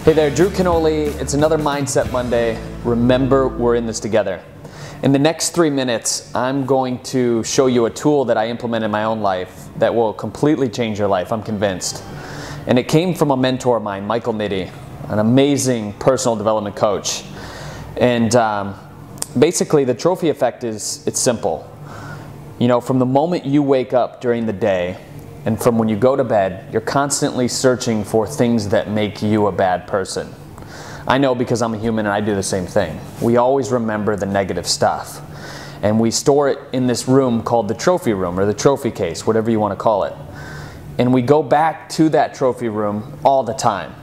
Hey there, Drew Canoli. It's another Mindset Monday. Remember, we're in this together. In the next 3 minutes, I'm going to show you a tool that I implement in my own life that will completely change your life, I'm convinced. And it came from a mentor of mine, Michael Nitty, an amazing personal development coach. And basically, the trophy effect it's simple. You know, from the moment you wake up during the day and from when you go to bed, you're constantly searching for things that make you a bad person. I know because I'm a human and I do the same thing. We always remember the negative stuff. And we store it in this room called the trophy room or the trophy case, whatever you want to call it. And we go back to that trophy room all the time.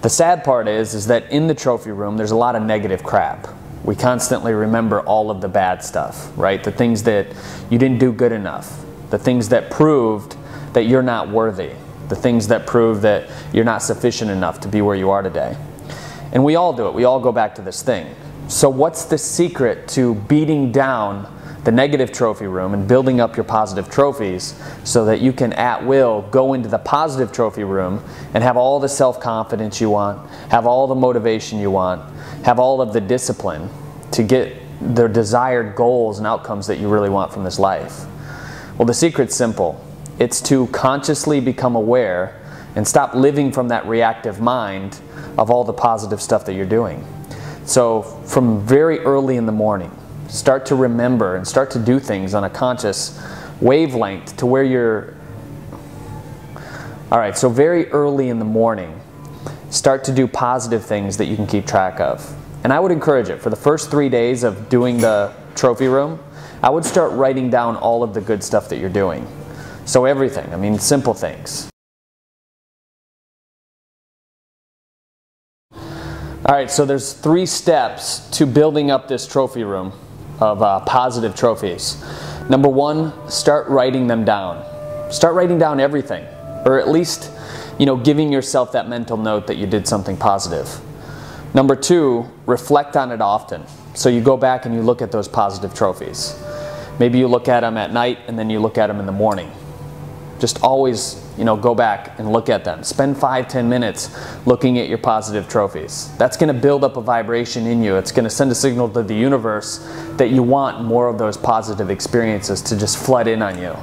The sad part is that in the trophy room there's a lot of negative crap. We constantly remember all of the bad stuff, right? The things that you didn't do good enough. The things that proved that you're not worthy. The things that prove that you're not sufficient enough to be where you are today. And we all do it. We all go back to this thing. So what's the secret to beating down the negative trophy room and building up your positive trophies so that you can at will go into the positive trophy room and have all the self-confidence you want, have all the motivation you want, have all of the discipline to get the desired goals and outcomes that you really want from this life? Well, the secret's simple. It's to consciously become aware and stop living from that reactive mind of all the positive stuff that you're doing. So from very early in the morning, start to remember and start to do things on a conscious wavelength to where you're... All right, so very early in the morning, start to do positive things that you can keep track of. And I would encourage it. For the first 3 days of doing the trophy room, I would start writing down all of the good stuff that you're doing. So everything, I mean, simple things. All right, so there's 3 steps to building up this trophy room of positive trophies. Number 1, start writing them down. Start writing down everything, or at least, you know, giving yourself that mental note that you did something positive. Number 2, reflect on it often. So you go back and you look at those positive trophies. Maybe you look at them at night and then you look at them in the morning. Just always, you know, go back and look at them. Spend 5-10 minutes looking at your positive trophies. That's going to build up a vibration in you. It's going to send a signal to the universe that you want more of those positive experiences to just flood in on you.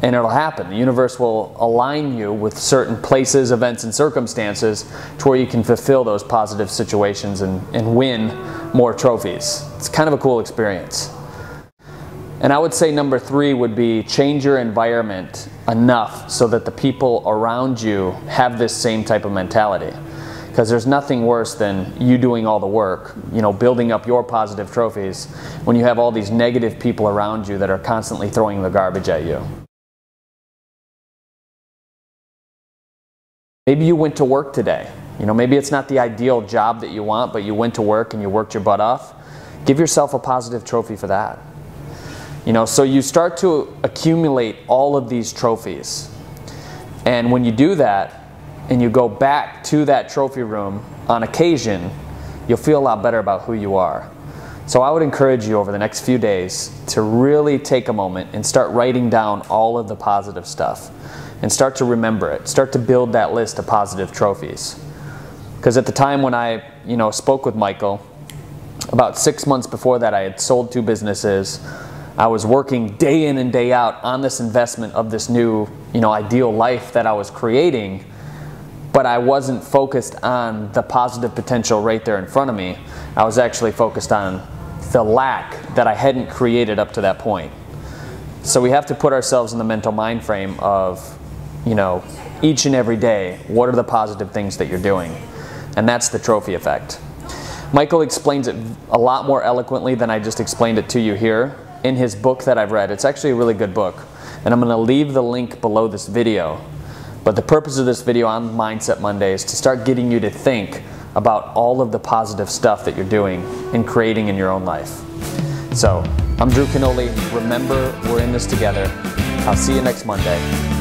And it'll happen. The universe will align you with certain places, events, and circumstances to where you can fulfill those positive situations and win more trophies. It's kind of a cool experience. And I would say number 3 would be change your environment enough so that the people around you have this same type of mentality. Because there's nothing worse than you doing all the work, you know, building up your positive trophies when you have all these negative people around you that are constantly throwing the garbage at you. Maybe you went to work today. You know, maybe it's not the ideal job that you want, but you went to work and you worked your butt off. Give yourself a positive trophy for that. You know, so you start to accumulate all of these trophies. And when you do that, and you go back to that trophy room on occasion, you'll feel a lot better about who you are. So I would encourage you over the next few days to really take a moment and start writing down all of the positive stuff. And start to remember it. Start to build that list of positive trophies. Because at the time when I, you know, spoke with Michael, about 6 months before that, I had sold 2 businesses. I was working day in and day out on this investment of this new, you know, ideal life that I was creating, but I wasn't focused on the positive potential right there in front of me. I was actually focused on the lack that I hadn't created up to that point. So we have to put ourselves in the mental mind frame of, you know, each and every day, what are the positive things that you're doing? And that's the trophy effect. Michael explains it a lot more eloquently than I just explained it to you here in his book that I've read. It's actually a really good book. And I'm going to leave the link below this video. But the purpose of this video on Mindset Monday is to start getting you to think about all of the positive stuff that you're doing and creating in your own life. So, I'm Drew Canoli. Remember, we're in this together. I'll see you next Monday.